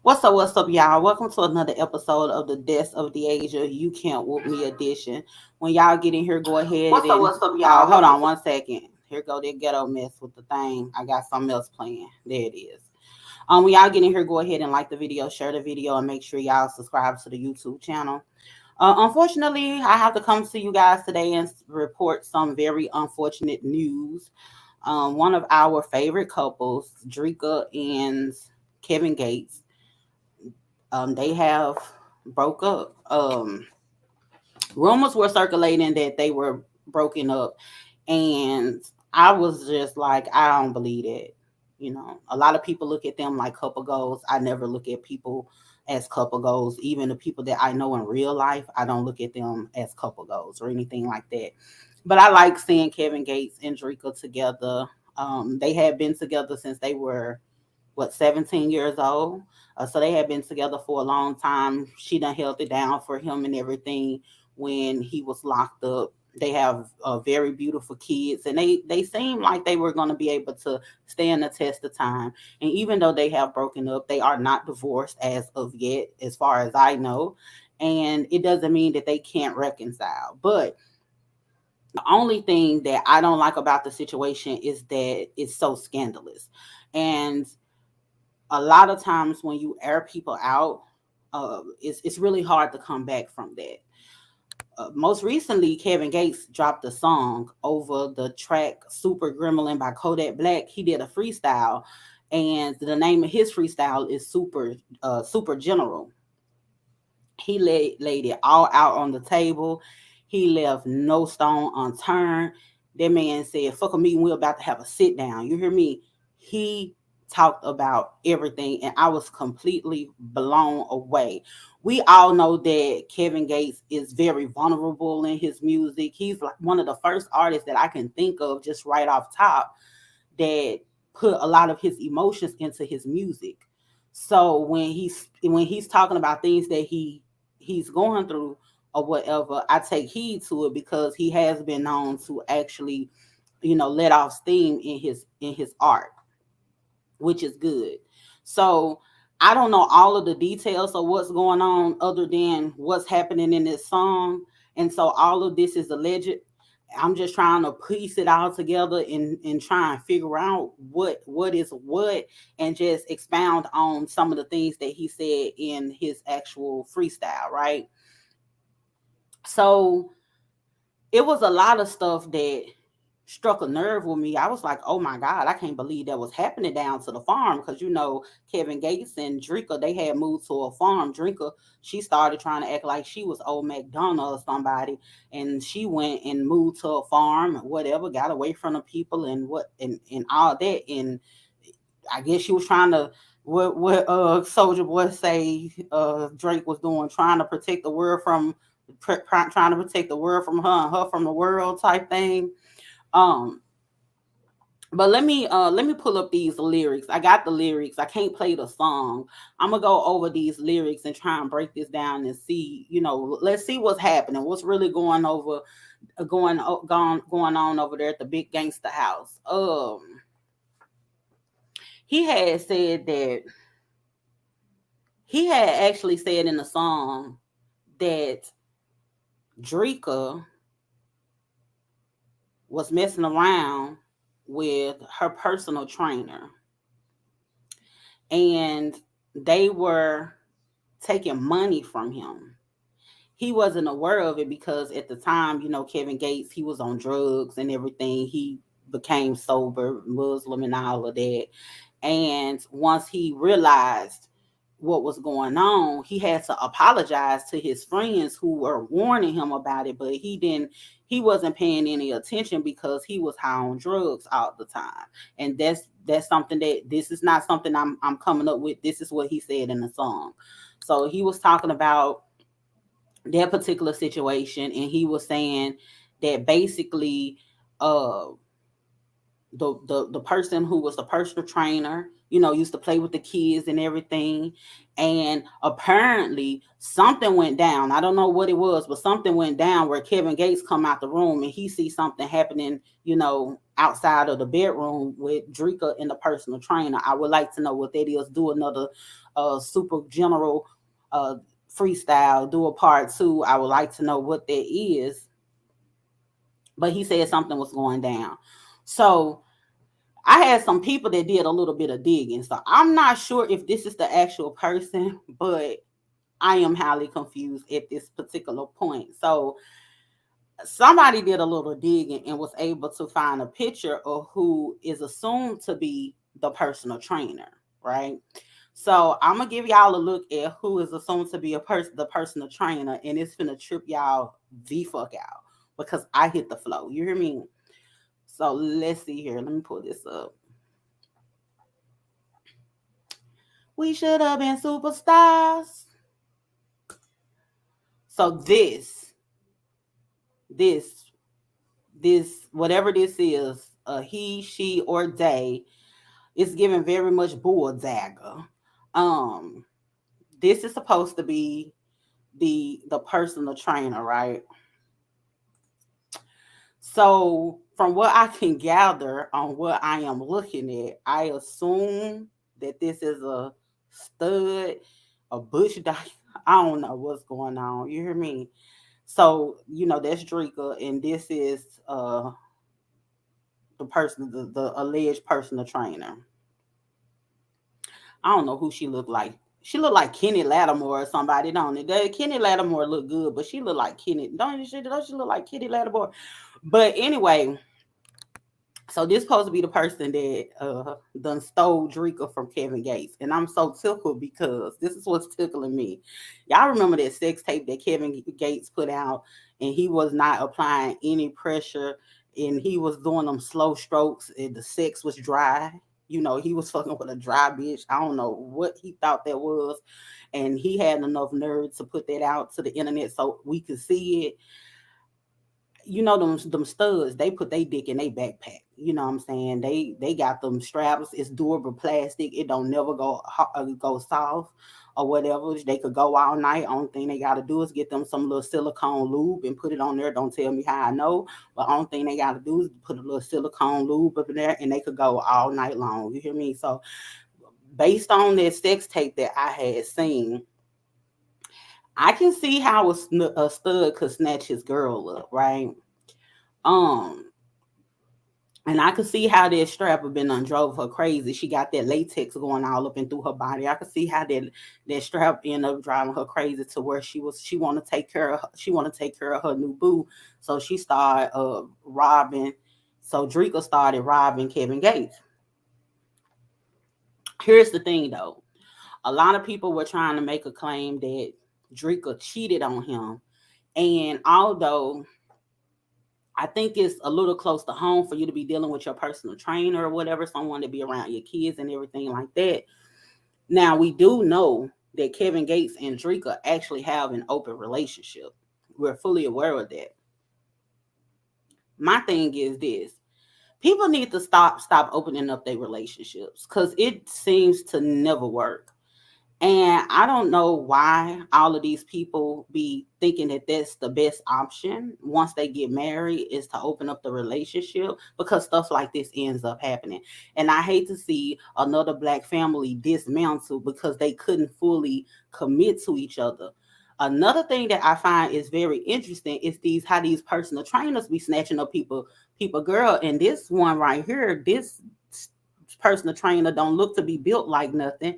What's up, y'all? Welcome to another episode of the Death of the Asia You Can't Whoop Me edition. When y'all get in here, go ahead and What's up, y'all? hold on 1 second. Here go that ghetto mess with the thing. I got something else playing. There it is. When y'all get in here, go ahead and like the video, share the video, and make sure y'all subscribe to the YouTube channel. Unfortunately, I have to come to you guys today and report some very unfortunate news. One of our favorite couples, Dreka and Kevin Gates, they have broke up. Rumors were circulating that they were broken up, and I was just like, I don't believe it. A lot of people look at them like couple goals. I never look at people as couple goals. Even the people that I know in real life, I don't look at them as couple goals or anything like that. But I like seeing Kevin Gates and Dreka together. They had been together since they were 17 years old. So they had been together for a long time. She done held it down for him and everything when he was locked up. They have very beautiful kids, and they seem like they were going to be able to stand the test of time. And even though they have broken up, they are not divorced as of yet, as far as I know. And it doesn't mean that they can't reconcile. But the only thing that I don't like about the situation is that it's so scandalous. And a lot of times when you air people out, it's really hard to come back from that. Most recently, Kevin Gates dropped a song over the track "Super Gremlin" by Kodak Black. He did a freestyle, and the name of his freestyle is Super General. He laid it all out on the table. He left no stone unturned. That man said, "Fuck a meeting. We're about to have a sit down." You hear me? He talked about everything, and I was completely blown away. We all know that Kevin Gates is very vulnerable in his music. He's like one of the first artists that I can think of just right off top that put a lot of his emotions into his music. So when he's talking about things that he's going through or whatever, I take heed to it because he has been known to actually, let off steam in his art, which is good. So I don't know all of the details of what's going on other than what's happening in this song. And so all of this is alleged. I'm just trying to piece it all together and try and figure out what is what and just expound on some of the things that he said in his actual freestyle, right? So it was a lot of stuff that struck a nerve with me. I was like, oh my God, I can't believe that was happening down to the farm. Because, Kevin Gates and Dreka, they had moved to a farm. Dreka, she started trying to act like she was old McDonough or somebody. And she went and moved to a farm, whatever, got away from the people and all that. And I guess she was trying to, what Soldier Boy say Drake was doing, trying to protect the world from, trying to protect the world from her and her from the world type thing. um, but let me pull up these lyrics. I got the lyrics. I can't play the song. I'm gonna go over these lyrics and try and break this down and see, let's see what's happening, what's really going on over there at the big gangster house. He had said that he had actually said in the song that Dreka was messing around with her personal trainer, and they were taking money from him. He wasn't aware of it because at the time, Kevin Gates, he was on drugs and everything. He became sober, Muslim, and all of that. And once he realized what was going on, he had to apologize to his friends who were warning him about it, but he wasn't paying any attention because he was high on drugs all the time. And that's something that this is not something I'm coming up with. This is what he said in the song. So he was talking about that particular situation, and he was saying that basically uh the person who was the personal trainer, used to play with the kids and everything. And apparently something went down. I don't know what it was, but something went down where Kevin Gates come out the room and he sees something happening, outside of the bedroom with Dreka and the personal trainer. I would like to know what that is. Do another super general uh freestyle, do a part two. I would like to know what that is. But he said something was going down. So I had some people that did a little bit of digging. So I'm not sure if this is the actual person, but I am highly confused at this particular point. So somebody did a little digging and was able to find a picture of who is assumed to be the personal trainer, right? So I'm gonna give y'all a look at who is assumed to be the personal trainer, and it's gonna trip y'all the fuck out because I hit the flow. You hear me? So let's see here. Let me pull this up. We should have been superstars. So this, whatever this is, he, she, or they, is giving very much bull dagger. Um, this is supposed to be the personal trainer, right? So from what I can gather on what I am looking at, I assume that this is a stud, a bush dog. I don't know what's going on. You hear me? So that's Dreka, and this is the person, the alleged personal trainer. I don't know who she looked like. She looked like Kenny Lattimore or somebody, don't it? Kenny Lattimore look good, but she looked like Kenny. Don't she look like Kenny Lattimore? But anyway, so this supposed to be the person that done stole Dreka from Kevin Gates. And I'm so tickled because this is what's tickling me. Y'all remember that sex tape that Kevin Gates put out, and he was not applying any pressure, and he was doing them slow strokes, and the sex was dry. He was fucking with a dry bitch. I don't know what he thought that was. And he had enough nerve to put that out to the internet so we could see it. Them studs, they put their dick in their backpack. You know what I'm saying? They got them straps. It's durable plastic. It don't never go soft or whatever. They could go all night. Only thing they got to do is get them some little silicone lube and put it on there. Don't tell me how I know, but only thing they got to do is put a little silicone lube up in there, and they could go all night long. You hear me? So based on that sex tape that I had seen, I can see how a stud could snatch his girl up, right? Um, and I could see how that strap have been drove her crazy. She got that latex going all up and through her body. I could see how that strap ended up driving her crazy to where she want to take care of her new boo. So she started robbing. So Dreka started robbing Kevin Gates. Here's the thing though. A lot of people were trying to make a claim that Dreka cheated on him. And although I think it's a little close to home for you to be dealing with your personal trainer or whatever, someone to be around your kids and everything like that. Now, we do know that Kevin Gates and Dreka actually have an open relationship. We're fully aware of that. My thing is this. People need to stop opening up their relationships because it seems to never work. And I don't know why all of these people be thinking that that's the best option once they get married is to open up the relationship, because stuff like this ends up happening. And I hate to see another black family dismantled because they couldn't fully commit to each other. Another thing that I find is very interesting is how these personal trainers be snatching up people girl. And this one right here, this personal trainer don't look to be built like nothing.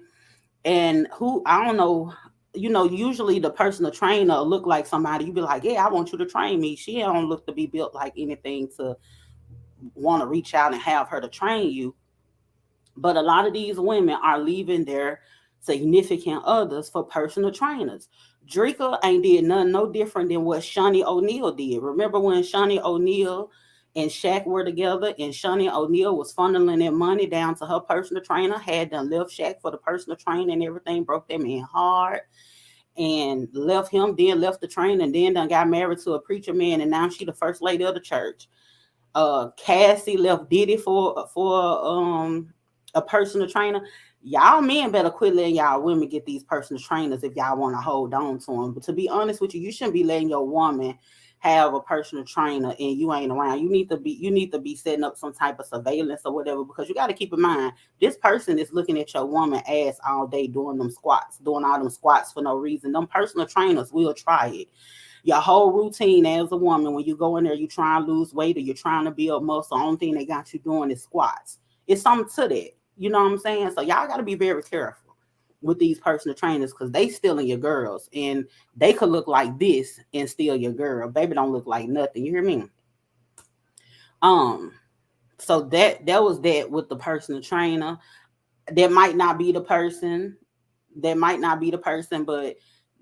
And who, I don't know, usually the personal trainer look like somebody you be like, yeah, I want you to train me. She don't look to be built like anything to want to reach out and have her to train you. But a lot of these women are leaving their significant others for personal trainers. Dreka ain't did nothing no different than what Shawnee O'Neal did. Remember when Shawnee O'Neal and Shaq were together, and Shawnee O'Neal was funneling that money down to her personal trainer, had done left Shaq for the personal trainer and everything, broke that man hard, and left him, then left the trainer, and then done got married to a preacher man, and now she the first lady of the church. Cassie left Diddy a personal trainer. Y'all men better quit letting y'all women get these personal trainers if y'all want to hold on to them. But to be honest with you, you shouldn't be letting your woman have a personal trainer and you ain't around. You need to be setting up some type of surveillance or whatever, because you got to keep in mind this person is looking at your woman ass all day doing them squats, doing all them squats for no reason. Them personal trainers will try it. Your whole routine as a woman, when you go in there, you try and lose weight or you're trying to build muscle, the only thing they got you doing is squats. It's something to that. You know what I'm saying? So y'all got to be very careful with these personal trainers, because they stealing your girls, and they could look like this and steal your girl. Baby don't look like nothing. You hear me? Um, so that was that with the personal trainer. That might not be the person. That might not be the person, but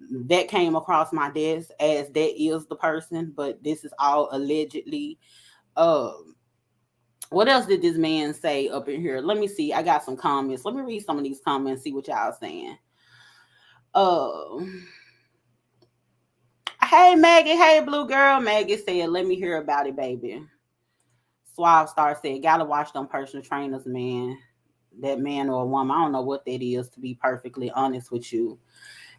that came across my desk as that is the person, but this is all allegedly. Um, what else did this man say up in here? Let me see. I got some comments. Let me read some of these comments, see what y'all saying. Uh, hey Maggie, hey blue girl. Maggie said, "Let me hear about it, baby." Suave Star said, "Gotta watch them personal trainers, man. That man or a woman, I don't know what that is. To be perfectly honest with you."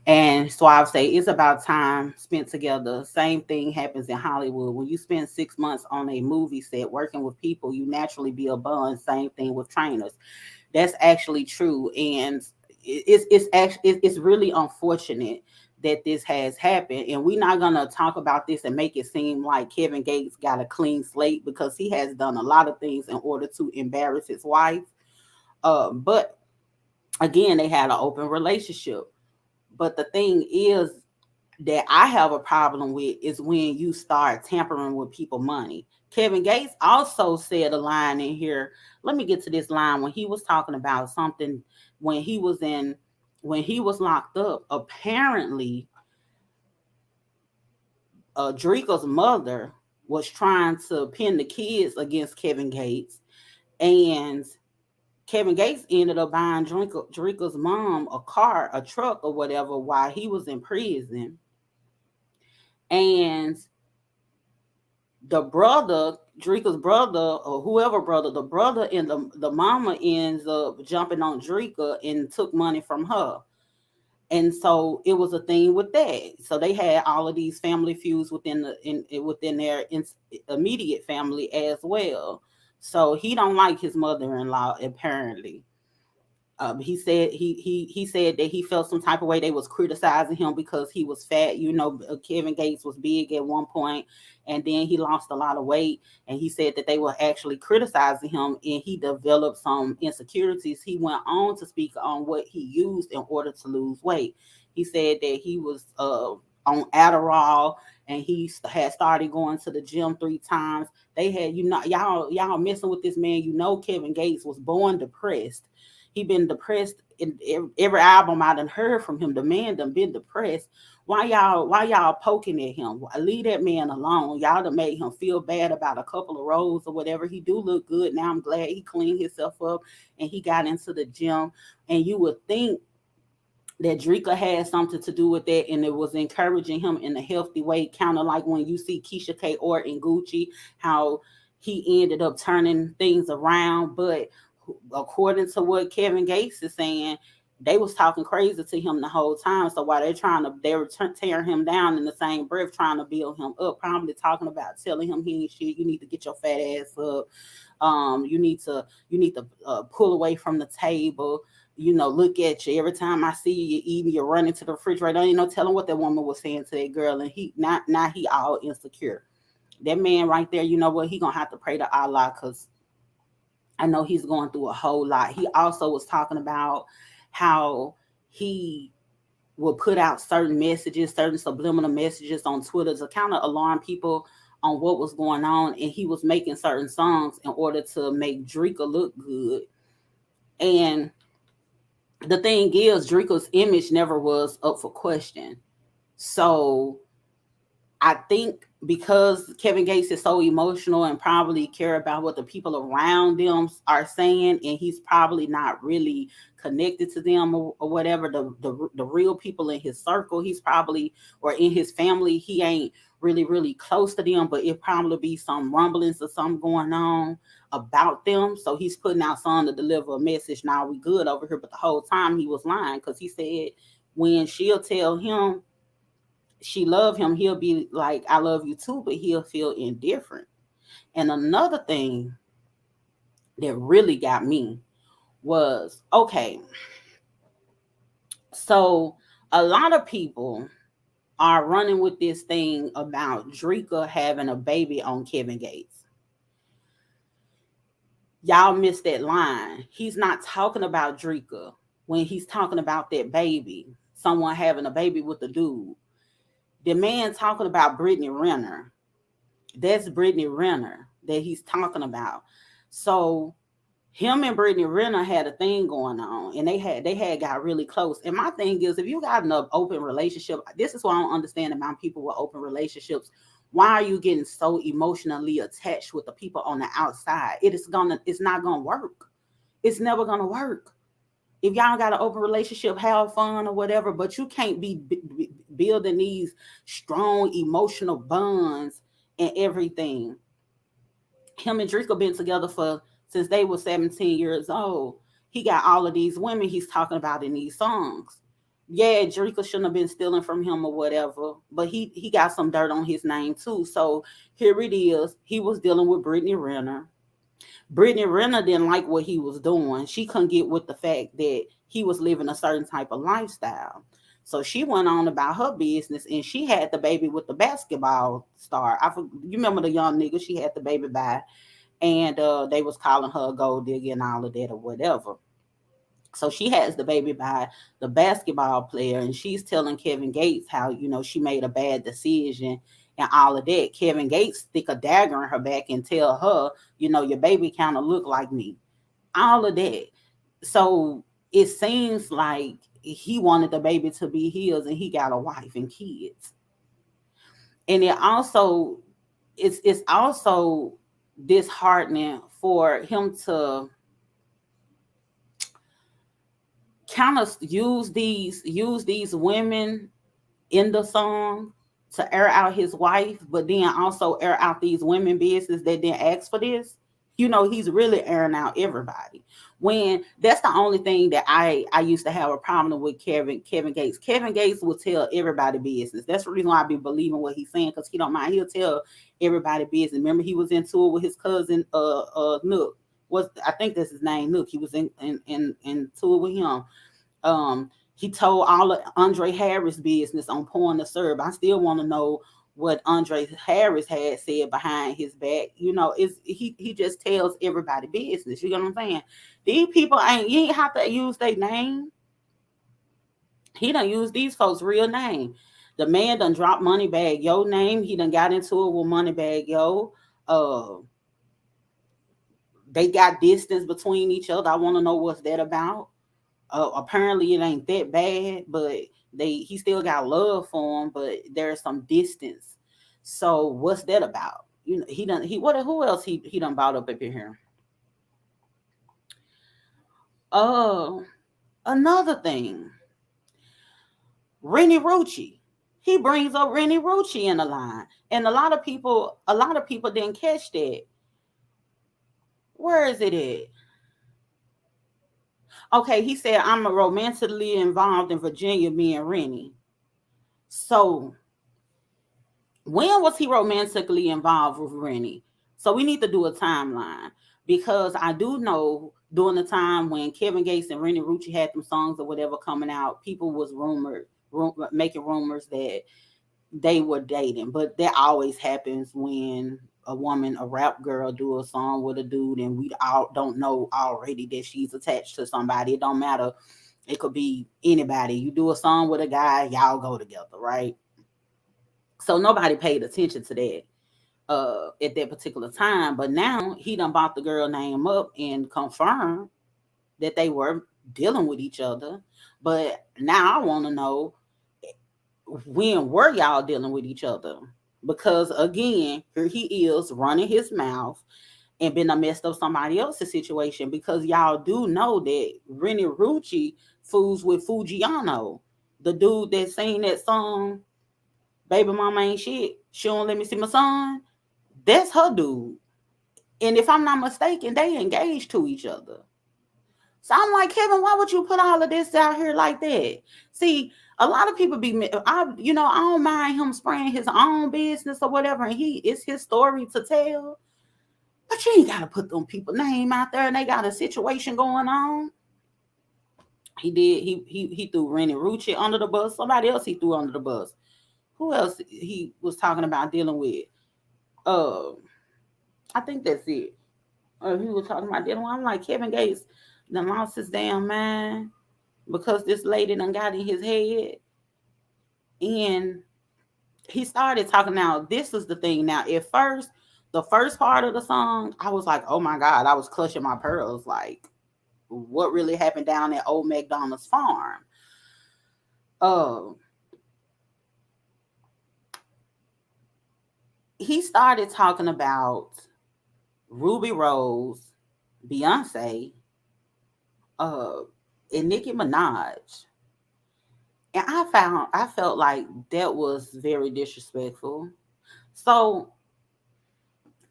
And Suave say it's about time spent together. Same thing happens in Hollywood. When you spend 6 months on a movie set working with people, you naturally be a bond. Same thing with trainers. That's actually true, and it's really unfortunate that this has happened. And we're not gonna talk about this and make it seem like Kevin Gates got a clean slate, because he has done a lot of things in order to embarrass his wife. But again, they had an open relationship. But the thing is, that I have a problem with is when you start tampering with people money. Kevin Gates also said a line in here. Let me get to this line when he was talking about something when he was in when he was locked up. Apparently, Dreka's mother was trying to pin the kids against Kevin Gates, and Kevin Gates ended up buying Dreka's mom a car, a truck, or whatever while he was in prison. And the brother, Dreka's brother, or whoever brother, the brother and the mama ends up jumping on Dreka and took money from her. And so it was a thing with that. So they had all of these family feuds within their immediate family as well. So he don't like his mother-in-law apparently. He said that he felt some type of way they was criticizing him because he was fat. Kevin Gates was big at one point, and then he lost a lot of weight. And he said that they were actually criticizing him, and he developed some insecurities. He went on to speak on what he used in order to lose weight. He said that he was on Adderall, and he had started going to the gym 3 times. They had y'all messing with this man. Kevin Gates was born depressed. He been depressed in every album I done heard from him. The man done been depressed. Why y'all poking at him? Leave that man alone. Y'all done made him feel bad about a couple of roles or whatever. He do look good. Now I'm glad he cleaned himself up and he got into the gym. And you would think that Dreka had something to do with that, and it was encouraging him in a healthy way, kind of like when you see Keisha K. Orr and Gucci, how he ended up turning things around. But according to what Kevin Gates is saying, they was talking crazy to him the whole time. So while they were tearing him down in the same breath, trying to build him up, probably talking about telling him he ain't shit. You need to get your fat ass up. You need to pull away from the table. Look at you. Every time I see you eating, you're running to the refrigerator. Don't telling what that woman was saying to that girl, and he not now he all insecure. That man right there, you know what? He gonna have to pray to Allah, because I know he's going through a whole lot. He also was talking about how he will put out certain messages, certain subliminal messages on Twitter to kind of alarm people on what was going on, and he was making certain songs in order to make Dreka look good. And the thing is, Dreka's image never was up for question. So I think because Kevin Gates is so emotional and probably care about what the people around them are saying, and he's probably not really connected to them or whatever, the real people in his circle, he's probably, or in his family, he ain't really, really close to them, but it probably be some rumblings or something going on about them. So he's putting out something to deliver a message. Now we good over here, but the whole time he was lying because he said when she'll tell him she love him, he'll be like, I love you too, but he'll feel indifferent. And another thing that really got me was okay, so a lot of people are running with this thing about Dreka having a baby on Kevin Gates. Y'all missed that line. He's not talking about Dreka when he's talking about that baby, someone having a baby with a dude. The man talking about Brittany Renner. That's Brittany Renner that he's talking about. So him and Brittany Renner had a thing going on, and they had got really close. And my thing is, if you got an open relationship, this is why I don't understand about people with open relationships. Why are you getting so emotionally attached with the people on the outside? It's not gonna work. It's never gonna work. If y'all got an open relationship, have fun or whatever, but you can't be building these strong emotional bonds and everything. Him and Drake have been together for since they were 17 years old. He got all of these women he's talking about in these songs. Yeah, Drake shouldn't have been stealing from him or whatever, but he got some dirt on his name too. So here it is. He was dealing with Brittany Renner. Brittany Renner didn't like what he was doing. She couldn't get with the fact that he was living a certain type of lifestyle. So she went on about her business, and she had the baby with the basketball star. You remember the young nigga she had the baby by, and they was calling her a gold digger and all of that or whatever. So she has the baby by the basketball player, and she's telling Kevin Gates how she made a bad decision and all of that. Kevin Gates stick a dagger in her back and tell her, your baby kind of look like me. All of that. So it seems like he wanted the baby to be his, and he got a wife and kids. And it's also disheartening for him to kind of use these women in the song to air out his wife, but then also air out these women business that didn't ask for this. He's really airing out everybody. When that's the only thing that I used to have a problem with Kevin Gates. Kevin Gates will tell everybody business. That's the reason why I be believing what he's saying, because he don't mind. He'll tell everybody business. Remember, he was in tour with his cousin Nook. I think that's his name, Nook. He was in tour with him. He told all of Andre Harris business on Porn the Serb. I still want to know what Andre Harris had said behind his back. He just tells everybody business. You know what I'm saying? These people you ain't have to use their name. He done use these folks' real name. The man done dropped Moneybag Yo name. He done got into it with Moneybag Yo. They got distance between each other. I want to know what's that about. Apparently it ain't that bad, but he still got love for him, but there's some distance. So what's that about? Who else he done brought up in here? Another thing, Rennie Rucci. He brings up Rennie Rucci in the line, and a lot of people didn't catch that. Where is it at? Okay, he said, I'm romantically involved in Virginia, me and Rennie. So when was he romantically involved with Rennie? So we need to do a timeline, because I do know during the time when Kevin Gates and Rennie Rucci had them songs or whatever coming out, people was making rumors that they were dating. But that always happens when a rap girl do a song with a dude, and we all don't know already that she's attached to somebody. It don't matter. It could be anybody. You do a song with a guy, y'all go together, right? So nobody paid attention to that at that particular time. But now he done brought the girl name up and confirmed that they were dealing with each other. But now I want to know, when were y'all dealing with each other? Because again, here he is running his mouth and been a messed up somebody else's situation, because y'all do know that Rennie Rucci fools with Fujiano, the dude that sang that song Baby mama ain't shit. She don't let me see my son. That's her dude. And if I'm not mistaken, they engaged to each other. So I'm like, Kevin, why would you put all of this out here like that? See, a lot of people I don't mind him spraying his own business or whatever, and it's his story to tell. But you ain't gotta put them people name out there, and they got a situation going on. He did. He threw Rennie Rucci under the bus. Somebody else he threw under the bus. Who else he was talking about dealing with? Uh, I think that's it. He was talking about dealing with. I'm like, Kevin Gates done lost his damn mind because this lady done got in his head, and he started talking. Now this is the thing. Now at first, the first part of the song, I was like, oh my god, I was clutching my pearls. Like, what really happened down at old McDonald's farm? Uh, he started talking about Ruby Rose, Beyonce, uh, and Nicki Minaj. And I felt like that was very disrespectful. So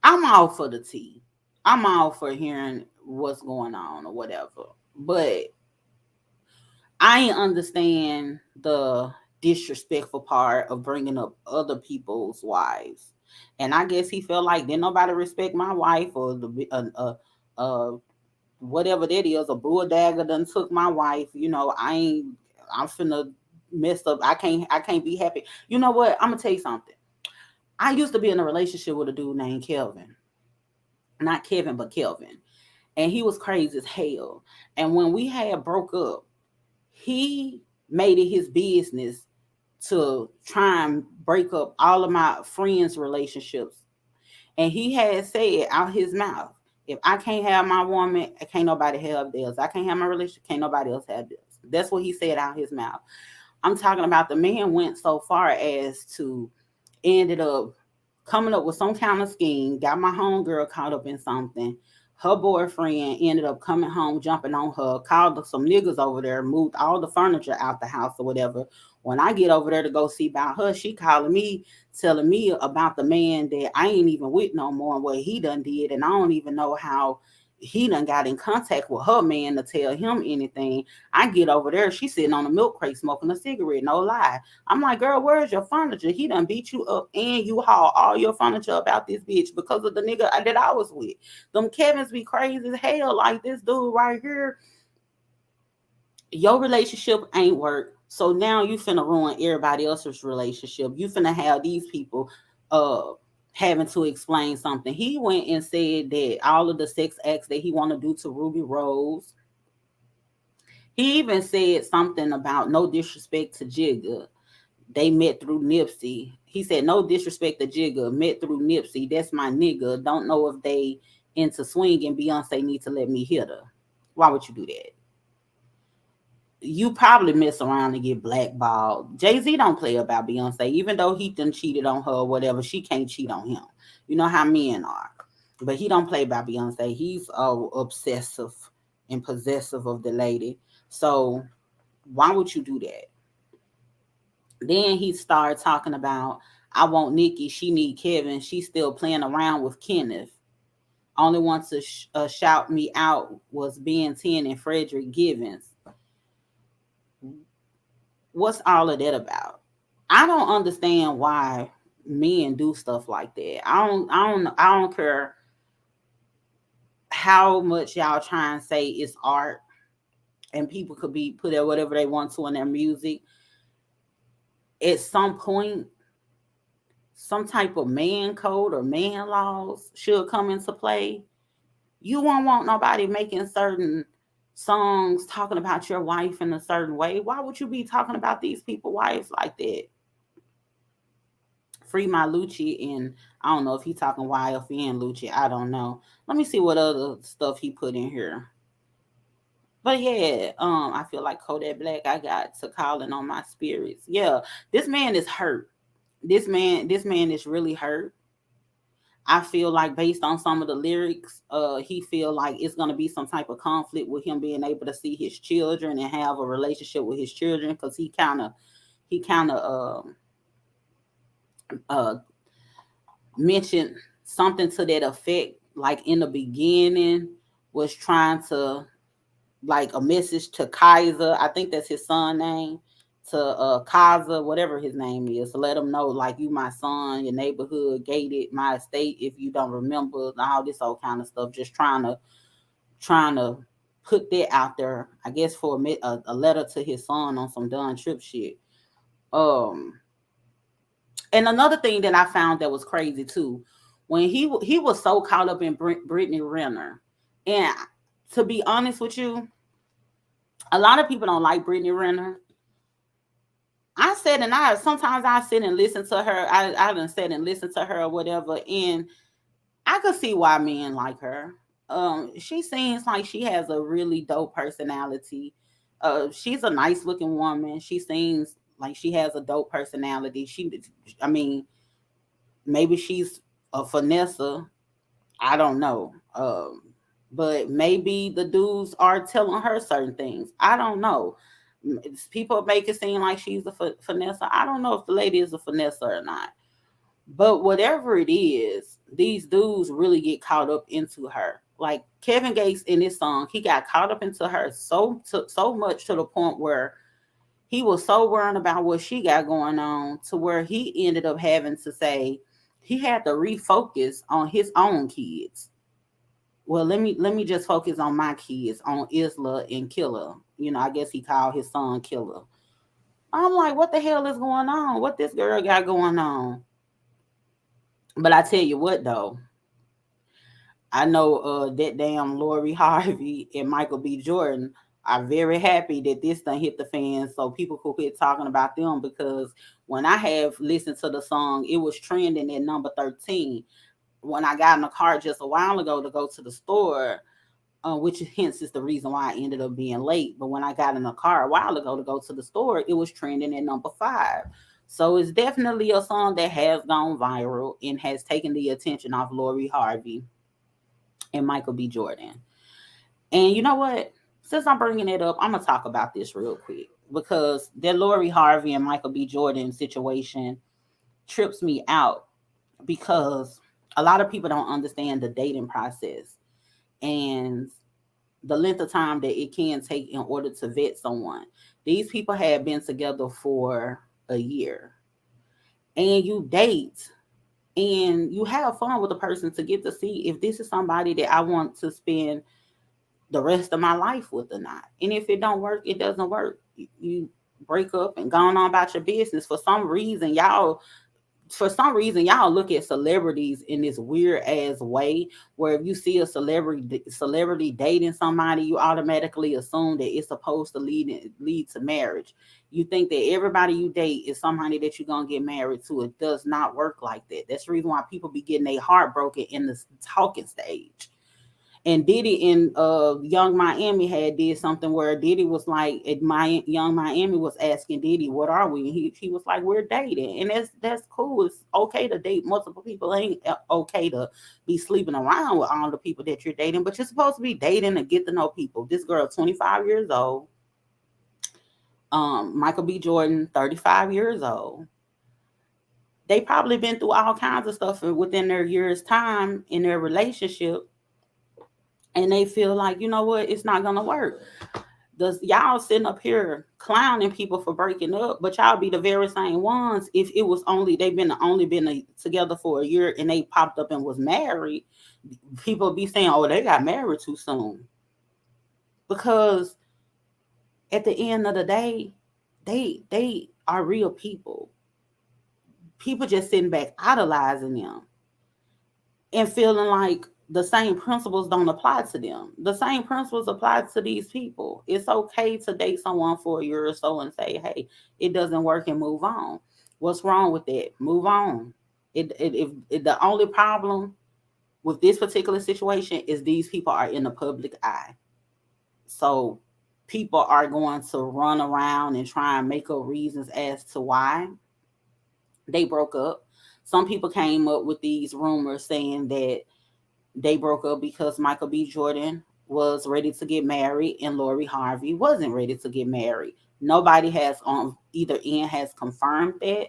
I'm all for the tea. I'm all for hearing what's going on or whatever. But I understand the disrespectful part of bringing up other people's wives. And I guess he felt like didn't nobody respect my wife or whatever that is. A bulldagger done took my wife. I'm finna mess up. I can't be happy. You know what? I'm gonna tell you something. I used to be in a relationship with a dude named Kelvin. Not Kevin, but Kelvin. And he was crazy as hell. And when we had broke up, he made it his business to try and break up all of my friends' relationships. And he had said out his mouth, if I can't have my woman, can't nobody have theirs. I can't have my relationship, can't nobody else have theirs. That's what he said out his mouth. I'm talking about the man went so far as to ended up coming up with some kind of scheme, got my homegirl caught up in something. Her boyfriend ended up coming home, jumping on her, called some niggas over there, moved all the furniture out the house or whatever. When I get over there to go see about her, she calling me, telling me about the man that I ain't even with no more and what he done did. And I don't even know how he done got in contact with her man to tell him anything. I get over there, she sitting on a milk crate smoking a cigarette, no lie. I'm like, girl, where's your furniture? He done beat you up and you haul all your furniture about this bitch because of the nigga that I was with. Them Kevins be crazy as hell. Like this dude right here, your relationship ain't work. So now you finna ruin everybody else's relationship. You finna have these people uh having to explain something. He went and said that all of the sex acts that he want to do to Ruby Rose. He even said something about no disrespect to Jigga. They met through Nipsey. He said, no disrespect to Jigga, met through Nipsey. That's my nigga. Don't know if they into swinging. Beyonce need to let me hit her. Why would you do that? You probably mess around and get blackballed. Jay-Z don't play about Beyonce, even though he done cheated on her or whatever. She can't cheat on him. You know how men are. But he don't play about Beyonce. He's obsessive and possessive of the lady. So why would you do that? Then he started talking about, I want Nikki, she need Kevin, she's still playing around with Kenneth. Only one to shout me out was Ben 10 and Frederick Givens. What's all of that about? I don't understand why men do stuff like that. I don't care how much y'all try and say it's art and people could be put at whatever they want to in their music. At some point, some type of man code or man laws should come into play. You won't want nobody making certain songs talking about your wife in a certain way. Why would you be talking about these people' wives like that? Free my Lucci, and I don't know if he talking YFN and Lucci. I don't know. Let me see what other stuff he put in here. But yeah, I feel like Kodak Black. I got to calling on my spirits. Yeah, this man is hurt. This man is really hurt. I feel like based on some of the lyrics, he feel like it's gonna be some type of conflict with him being able to see his children and have a relationship with his children because he kind of uh mentioned something to that effect, like in the beginning, was trying to, like, a message to Kaiser. I think that's his son name. To Kaiser, whatever his name is, to let him know, like, you my son, your neighborhood gated my estate if you don't remember, all this old kind of stuff. Just trying to put that out there, I guess, for a letter to his son on some Don Trip shit. Um, and another thing that I found that was crazy too, when he was so caught up in Brittany Renner, and to be honest with you, a lot of people don't like Brittany Renner. I said, and I sometimes I sit and listen to her. I done said and listen to her or whatever, and I could see why men like her. She seems like she has a really dope personality. She's a nice looking woman. She seems like she has a dope personality. I mean, maybe she's a finesser. I don't know. But maybe the dudes are telling her certain things. I don't know. People make it seem like she's a finesser. I don't know if the lady is a finesser or not. But whatever it is, these dudes really get caught up into her. Like Kevin Gates in this song, he got caught up into her so much to the point where he was so worried about what she got going on, to where he ended up having to say he had to refocus on his own kids. Well, let me just focus on my kids, on Isla and Killer. I guess he called his son Killer. I'm like, what the hell is going on? What this girl got going on? But I tell you what though, I know that damn Lori Harvey and Michael B. Jordan are very happy that this thing hit the fans, so people could quit talking about them, because when I have listened to the song, it was trending at number 13. When I got in the car just a while ago to go to the store, which hence is the reason why I ended up being late. But when I got in the car a while ago to go to the store, it was trending at number 5. So it's definitely a song that has gone viral and has taken the attention off Lori Harvey and Michael B. Jordan. And you know what? Since I'm bringing it up, I'm gonna talk about this real quick, because the Lori Harvey and Michael B. Jordan situation trips me out, because a lot of people don't understand the dating process and the length of time that it can take in order to vet someone. These people had been together for a year, and you date and you have fun with the person to get to see if this is somebody that I want to spend the rest of my life with or not. And if it don't work, it doesn't work. You break up and go on about your business. For some reason y'all look at celebrities in this weird ass way, where if you see a celebrity dating somebody, you automatically assume that it's supposed to lead to marriage. You think that everybody you date is somebody that you're gonna get married to. It does not work like that. That's the reason why people be getting their heart broken in the talking stage. And Diddy in Young Miami had did something where Diddy was like, my Young Miami was asking Diddy, "What are we?" And he was like, "We're dating," and that's cool. It's okay to date multiple people. It ain't okay to be sleeping around with all the people that you're dating, but you're supposed to be dating to get to know people. This girl, 25 years old. Michael B. Jordan, 35 years old. They probably been through all kinds of stuff within their years' time in their relationship, and they feel like, you know what, it's not gonna work. Does y'all sitting up here clowning people for breaking up, but y'all be the very same ones if it was only they've been only been together for a year and they popped up and was married. People be saying, "Oh, they got married too soon," because at the end of the day, they are real people. People just sitting back idolizing them and feeling like the same principles don't apply to them. The same principles apply to these people. It's okay to date someone for a year or so and say, "Hey, it doesn't work," and move on. What's wrong with that? Move on. If the only problem with this particular situation is these people are in the public eye. So people are going to run around and try and make up reasons as to why they broke up. Some people came up with these rumors saying that they broke up because Michael B. Jordan was ready to get married and Lori Harvey wasn't ready to get married. Nobody has on either end has confirmed that.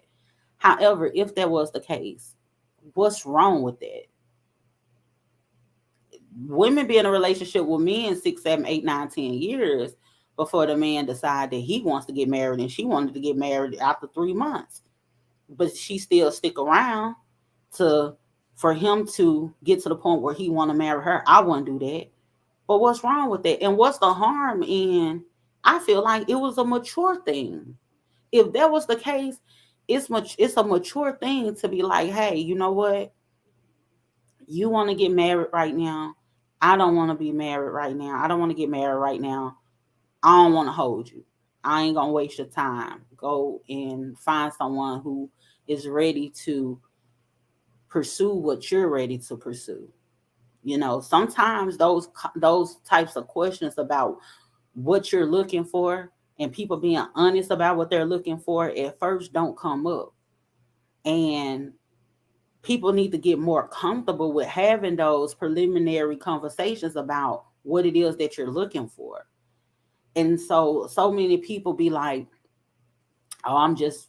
However, if that was the case, what's wrong with that? Women be in a relationship with men 6, 7, 8, 9, 10 years before the man decide that he wants to get married, and she wanted to get married after 3 months, but she still stick around to for him to get to the point where he want to marry her. I wouldn't do that. But what's wrong with that? And what's the harm in? I feel like it was a mature thing. If that was the case, it's a mature thing to be like, hey, you know what? You want to get married right now. I don't want to be married right now. I don't want to get married right now. I don't want to hold you. I ain't gonna waste your time. Go and find someone who is ready to pursue what you're ready to pursue. Sometimes those types of questions about what you're looking for and people being honest about what they're looking for at first don't come up. And people need to get more comfortable with having those preliminary conversations about what it is that you're looking for. And so many people be like, "Oh, I'm just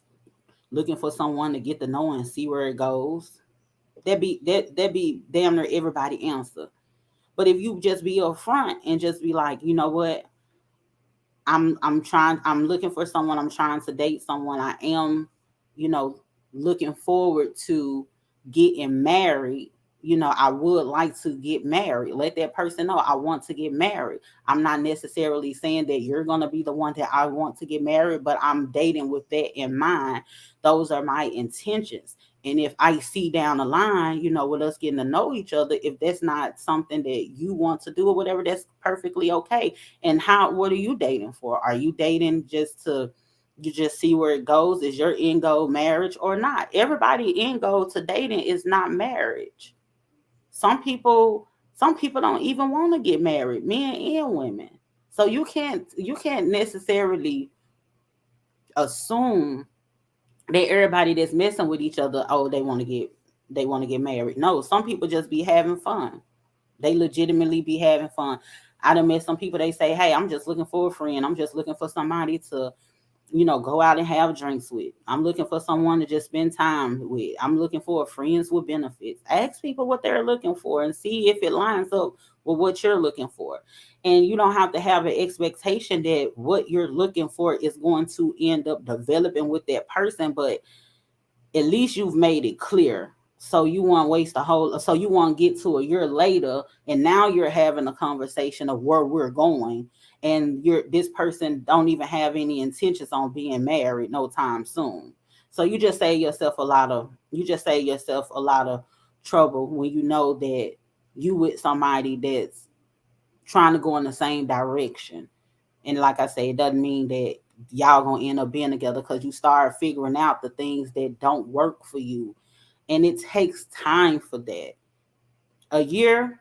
looking for someone to get to know and see where it goes." That be damn near everybody answer. But if you just be upfront and just be like, you know what, I'm looking for someone, I'm trying to date someone, I am, you know, looking forward to getting married. I would like to get married. Let that person know I want to get married. I'm not necessarily saying that you're going to be the one that I want to get married, but I'm dating with that in mind. Those are my intentions. And if I see down the line, with us getting to know each other, if that's not something that you want to do or whatever, that's perfectly okay. And what are you dating for? Are you dating just to you just see where it goes? Is your end goal marriage or not? Everybody end goal to dating is not marriage. Some people don't even want to get married, men and women. So you can't necessarily assume that everybody that's messing with each other, oh, they want to get married. No, some people just be having fun. They legitimately be having fun. I done met some people, they say, hey, I'm just looking for a friend. I'm just looking for somebody to, go out and have drinks with. I'm looking for someone to just spend time with. I'm looking for friends with benefits. Ask people what they're looking for and see if it lines up with what you're looking for. And you don't have to have an expectation that what you're looking for is going to end up developing with that person, but at least you've made it clear. So you won't waste so you won't get to a year later and now you're having a conversation of where we're going, and this person don't even have any intentions on being married no time soon. So you just save yourself a lot of trouble when you know that you with somebody that's trying to go in the same direction. And like I say, it doesn't mean that y'all gonna end up being together, because you start figuring out the things that don't work for you. And it takes time for that. A year,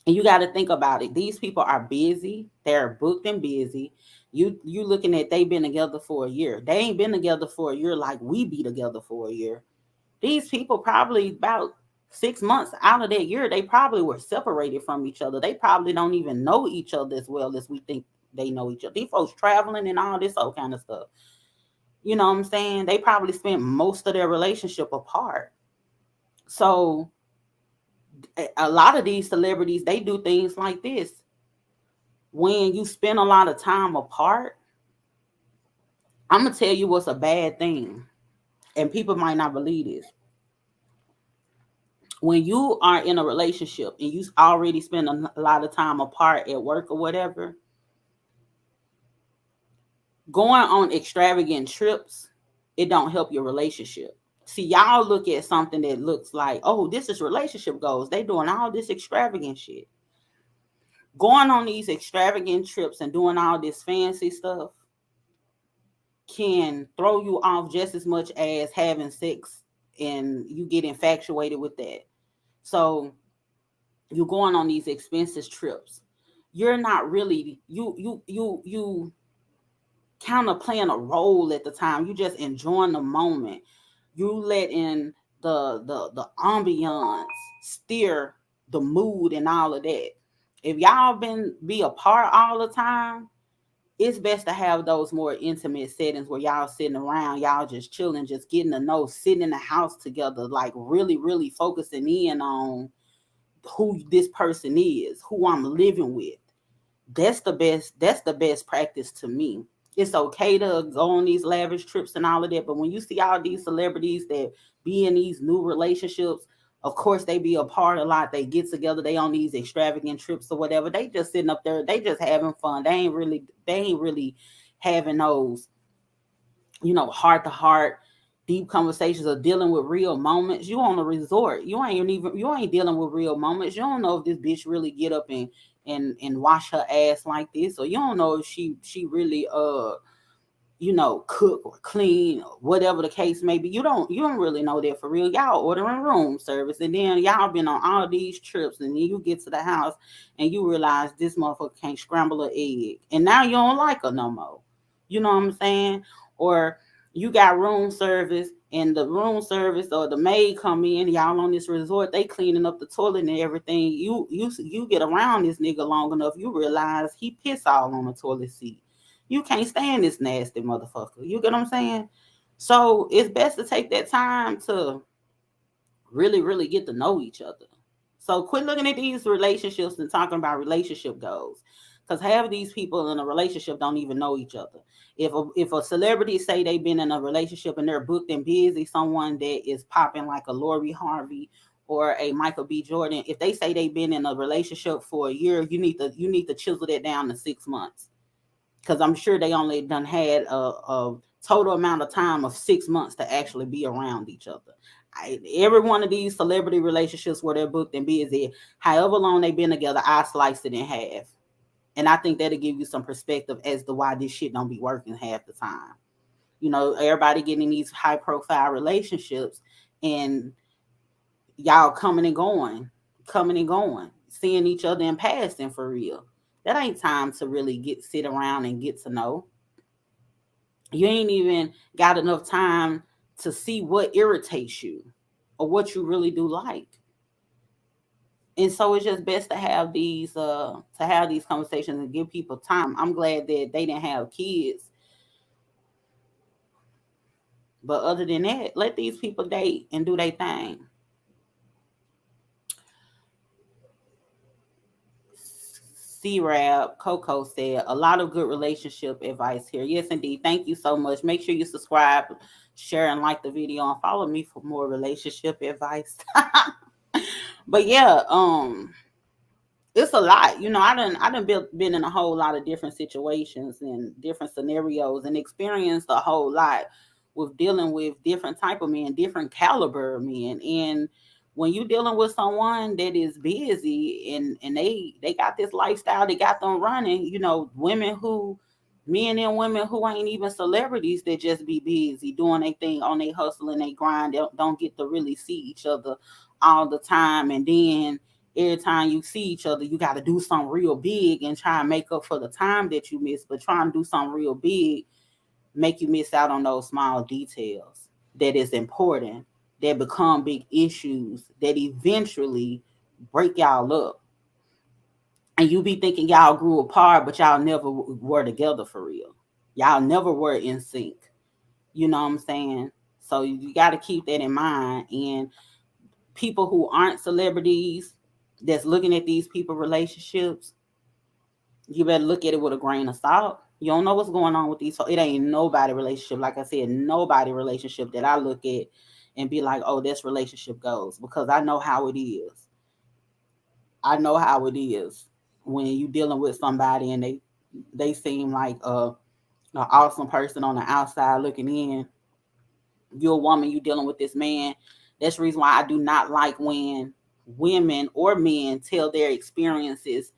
and you got to think about it. These people are busy. They're booked and busy. You looking at they been together for a year. They ain't been together for a year like we be together for a year. These people probably about 6 months out of that year, they probably were separated from each other. They probably don't even know each other as well as we think they know each other. These folks traveling and all this old kind of stuff. You know what I'm saying? They probably spent most of their relationship apart. So a lot of these celebrities, they do things like this. When you spend a lot of time apart, I'm gonna tell you what's a bad thing, and people might not believe this. When you are in a relationship and you already spend a lot of time apart at work or whatever, going on extravagant trips, it don't help your relationship. See, y'all look at something that looks like, oh, this is relationship goals. They doing all this extravagant shit. Going on these extravagant trips and doing all this fancy stuff can throw you off just as much as having sex, and you get infatuated with that. So you're going on these expensive trips. You're not really you kind of playing a role at the time. You just enjoying the moment. You letting the ambiance steer the mood and all of that. If y'all be apart all the time, It's best to have those more intimate settings where y'all sitting around, y'all just chilling, just getting to know, sitting in the house together, like really, really focusing in on who this person is, who I'm living with. That's the best practice to me. It's okay to go on these lavish trips and all of that, but when you see all these celebrities that be in these new relationships, of course they be apart a lot, they get together, they on these extravagant trips or whatever, they just sitting up there, they just having fun, they ain't really having those, heart to heart deep conversations or dealing with real moments. You on a resort, you ain't dealing with real moments. You don't know if this bitch really get up and wash her ass like this, or you don't know if she really cook or clean or whatever the case may be. You don't really know that for real. Y'all ordering room service, and then y'all been on all these trips, and then you get to the house and you realize this motherfucker can't scramble an egg, and now you don't like her no more. You know what I'm saying? Or you got room service, and the room service or the maid come in, y'all on this resort, they cleaning up the toilet and everything. You get around this nigga long enough, you realize he piss all on the toilet seat. You can't stand this nasty motherfucker. You get what I'm saying? So it's best to take that time to really, really get to know each other. So quit looking at these relationships and talking about relationship goals. Because half of these people in a relationship don't even know each other. If a celebrity say they've been in a relationship and they're booked and busy, someone that is popping like a Lori Harvey or a Michael B. Jordan, if they say they've been in a relationship for a year, you need to chisel that down to 6 months, because I'm sure they only done had a total amount of time of 6 months to actually be around each other. Every one of these celebrity relationships where they're booked and busy, however long they've been together, I sliced it in half. And I think that'll give you some perspective as to why this shit don't be working half the time. Everybody getting these high profile relationships, and y'all coming and going, seeing each other in passing for real. That ain't time to really sit around and get to know. You ain't even got enough time to see what irritates you or what you really do like. And so it's just best to have these conversations and give people time. I'm glad that they didn't have kids, but other than that, let these people date and do their thing. C-Rab Coco said a lot of good relationship advice here. Yes, indeed. Thank you so much. Make sure you subscribe, share, and like the video, and follow me for more relationship advice. But yeah, it's a lot. Been in a whole lot of different situations and different scenarios and experienced a whole lot with dealing with different type of men, different caliber of men. And when you dealing with someone that is busy and they got this lifestyle, they got them running, men and women who ain't even celebrities, that just be busy doing their thing on their hustle and they grind, don't get to really see each other all the time. And then every time you see each other, you got to do something real big and try and make up for the time that you miss. But trying to do something real big make you miss out on those small details that is important, that become big issues that eventually break y'all up. And you be thinking y'all grew apart, but y'all never were together for real. Y'all never were in sync. You know what I'm saying? So you got to keep that in mind. And people who aren't celebrities that's looking at these people relationships, you better look at it with a grain of salt. You don't know what's going on with these. So it ain't nobody relationship. Like I said, nobody relationship that I look at and be like, oh, this relationship goes, because I know how it is. I know how it is when you dealing with somebody and they seem like an awesome person on the outside looking in. You're a woman, you dealing with this man. That's the reason why I do not like when women or men tell their experiences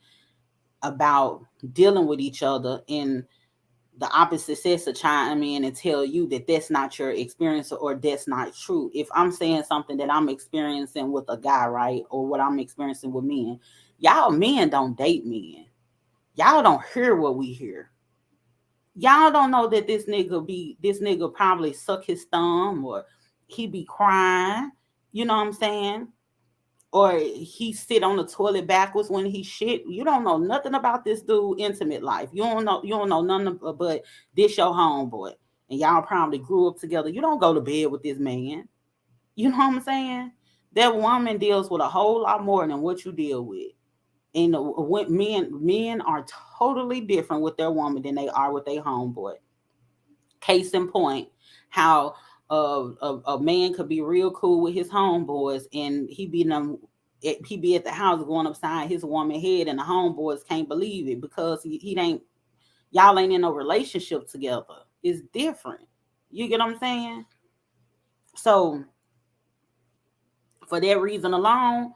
about dealing with each other, and the opposite sex to chime in and tell you that that's not your experience or that's not true. If I'm saying something that I'm experiencing with a guy, right, or what I'm experiencing with men, y'all men don't date men. Y'all don't hear what we hear. Y'all don't know that this nigga probably suck his thumb or he be crying. You know what I'm saying? or he sit on the toilet backwards when he shit. You don't know nothing about this dude intimate life. You don't know nothing but this your homeboy. And y'all probably grew up together. You don't go to bed with this man. You know what I'm saying? That woman deals with a whole lot more than what you deal with. And when men are totally different with their woman than they are with their homeboy. Case in point, how a man could be real cool with his homeboys, and he be at the house going upside his woman head, and the homeboys can't believe it because he ain't y'all ain't in a relationship together. It's different. You get what I'm saying? So for that reason alone,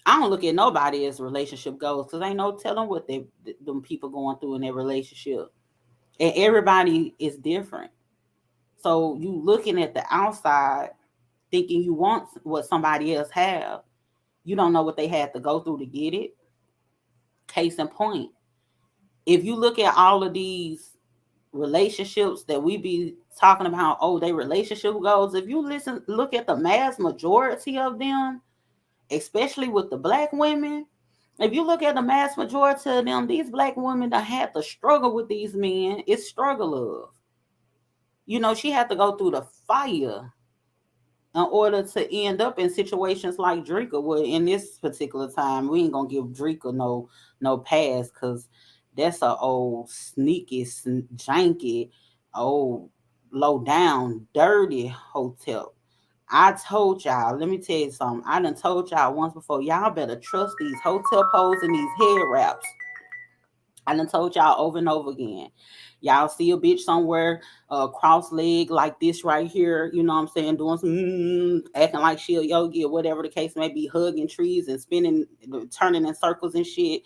I don't look at nobody as relationship goals because ain't no telling what them people going through in their relationship, and everybody is different. So you looking at the outside, thinking you want what somebody else have. You don't know what they had to go through to get it. Case in point, if you look at all of these relationships that we be talking about, oh, they relationship goals. If you look at the mass majority of them, especially with the black women, if you look at the mass majority of them, these black women that had to struggle with these men. It's struggle of. She had to go through the fire in order to end up in situations like Dreka. Well, in this particular time, we ain't gonna give Dreka no pass because that's a old sneaky, janky, old low down, dirty hotel. I told y'all, let me tell you something. I done told y'all once before, y'all better trust these hotel poles and these head wraps. I done told y'all over and over again. Y'all see a bitch somewhere, cross leg like this right here, you know what I'm saying, doing some acting like she a yogi or whatever the case may be, hugging trees and spinning, turning in circles and shit.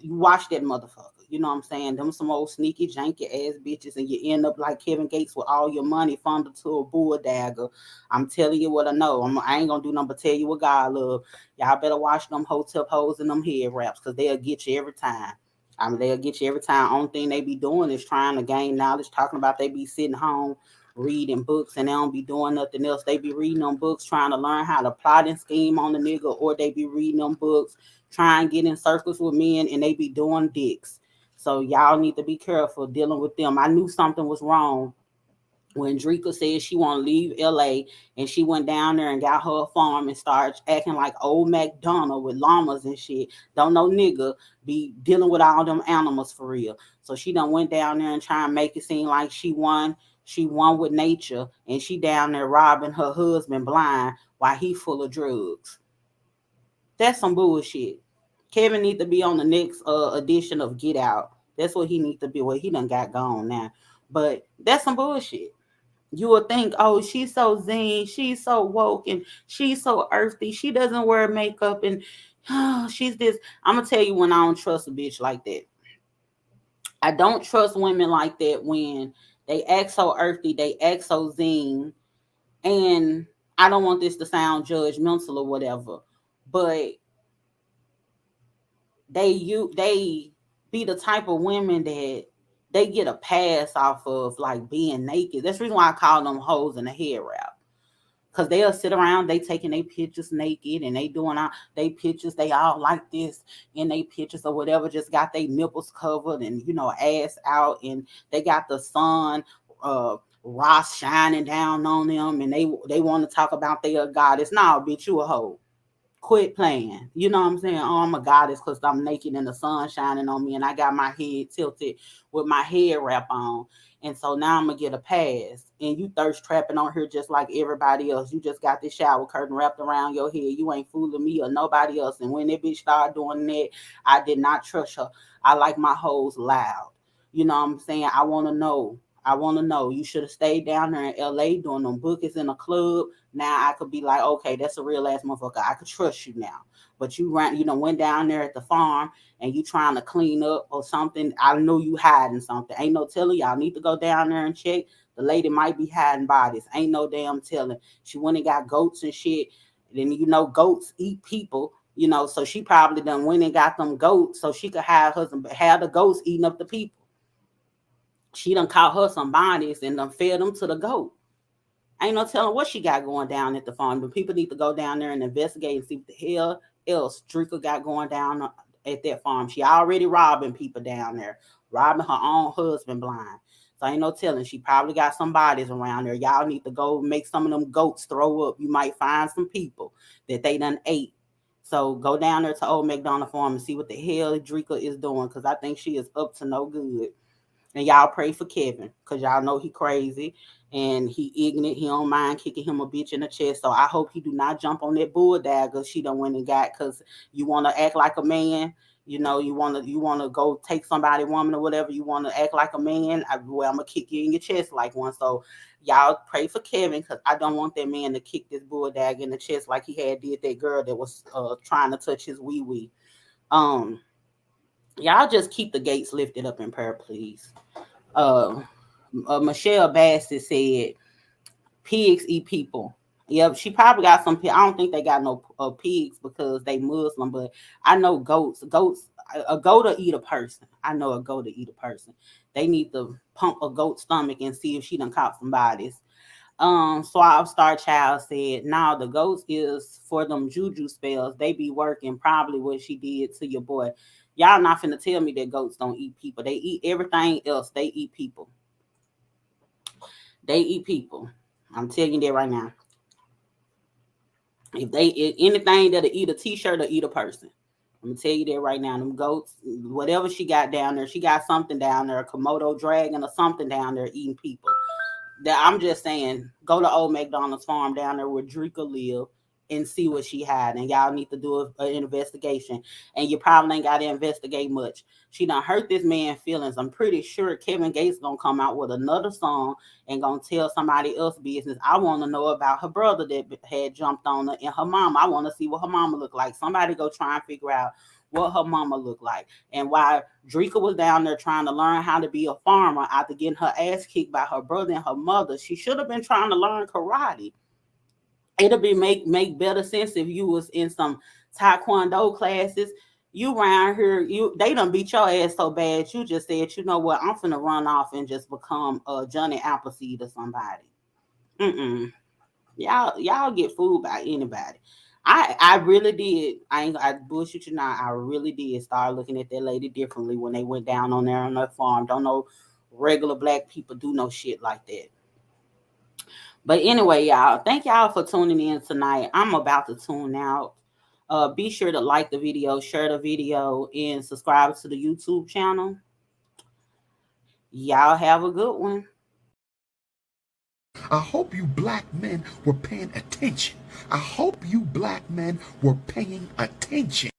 You watch that motherfucker. You know what I'm saying? Them some old sneaky, janky ass bitches, and you end up like Kevin Gates with all your money funded to a bull dagger. I'm telling you what I know. I ain't gonna do nothing but tell you what God love. Y'all better watch them hotel pose and them head wraps because they'll get you every time. I mean, they'll get you every time. Only thing they be doing is trying to gain knowledge, talking about they be sitting home reading books and they don't be doing nothing else. They be reading them books trying to learn how to plot and scheme on the nigga, or they be reading them books trying to get in circles with men and they be doing dicks. So y'all need to be careful dealing with them. I knew something was wrong when Dreka said she want to leave LA and she went down there and got her a farm and started acting like old MacDonald with llamas and shit. Don't know nigga be dealing with all them animals for real. So she done went down there and try and make it seem like she won. She won with nature and she down there robbing her husband blind while he full of drugs. That's some bullshit. Kevin need to be on the next edition of Get Out. That's what he need to be. Well, he done got gone now. But that's some bullshit. You would think, oh, she's so zen, she's so woke, and she's so earthy. She doesn't wear makeup, and she's this. I'm gonna tell you when I don't trust a bitch like that. I don't trust women like that when they act so earthy, they act so zen, and I don't want this to sound judgmental or whatever, but they be the type of women that they get a pass off of like being naked. That's the reason why I call them hoes in the head wrap. Cause they'll sit around, they taking their pictures naked and they doing all they pictures, they all like this in they pictures or whatever, just got their nipples covered and ass out, and they got the sun Ross shining down on them, and they want to talk about their goddess. Nah, bitch, you a hoe. Quit playing. You know what I'm saying? Oh, I'm a goddess because I'm naked and the sun shining on me and I got my head tilted with my head wrap on. And so now I'm going to get a pass. And you thirst trapping on here just like everybody else. You just got this shower curtain wrapped around your head. You ain't fooling me or nobody else. And when that bitch started doing that, I did not trust her. I like my hoes loud. You know what I'm saying? I want to know. I want to know. You should have stayed down there in LA doing them bookings in a club. Now I could be like, okay, that's a real ass motherfucker. I could trust you now. But you ran, went down there at the farm and you trying to clean up or something. I know you hiding something. Ain't no telling. Y'all need to go down there and check. The lady might be hiding bodies. Ain't no damn telling. She went and got goats and shit. Then goats eat people. So she probably done went and got them goats so she could have the goats eating up the people. She done caught her some bodies and done fed them to the goat. Ain't no telling what she got going down at the farm. But people need to go down there and investigate and see what the hell else Dreka got going down at that farm. She already robbing people down there, robbing her own husband blind. So ain't no telling. She probably got some bodies around there. Y'all need to go make some of them goats throw up. You might find some people that they done ate. So go down there to Old McDonald Farm and see what the hell Dreka is doing, because I think she is up to no good. And y'all pray for Kevin, because y'all know he crazy and he ignorant. He don't mind kicking him a bitch in the chest. So I hope he do not jump on that bull dagger she done went and got, because you want to act like a man. You want to go take somebody woman or whatever. You want to act like a man. I'm gonna kick you in your chest like one. So y'all pray for Kevin, because I don't want that man to kick this bull dagger in the chest like he had did that girl that was trying to touch his wee wee. Um, y'all just keep the gates lifted up in prayer, please. uh, Michelle Bassett said, "Pigs eat people." Yep, she probably got some. I don't think they got no pigs because they Muslim, but I know goats. A goat will eat a person. I know a goat will eat a person. They need to pump a goat's stomach and see if she done caught some bodies. Suave Star Child said, "Now the ghost is for them juju spells. They be working. Probably what she did to your boy. Y'all not finna tell me that goats don't eat people. They eat everything else. They eat people. They eat people. I'm telling you that right now. If they eat anything that'll eat a t-shirt or eat a person. I'm gonna tell you that right now. Them goats, whatever she got down there, she got something down there, a Komodo dragon or something down there eating people. That I'm just saying, go to Old McDonald's farm down there where Dreka live and see what she had. And y'all need to do an investigation. And you probably ain't got to investigate much. She done hurt this man's feelings. I'm pretty sure Kevin Gates gonna come out with another song and gonna tell somebody else business. I want to know about her brother that had jumped on her and her mom. I want to see what her mama look like. Somebody go try and figure out what her mama looked like, and why Dreka was down there trying to learn how to be a farmer after getting her ass kicked by her brother and her mother. She should have been trying to learn karate. It'll be make better sense if you was in some taekwondo classes. You around here, they done beat your ass so bad. You just said, you know what? I'm finna run off and just become a Johnny Appleseed or somebody. Mm-mm. Y'all get fooled by anybody. I really did. I bullshit you not. I really did start looking at that lady differently when they went down on there on that farm. Don't know regular black people do no shit like that. But anyway, y'all, thank y'all for tuning in tonight. I'm about to tune out. Be sure to like the video, share the video, and subscribe to the YouTube channel. Y'all have a good one. I hope you black men were paying attention. I hope you black men were paying attention.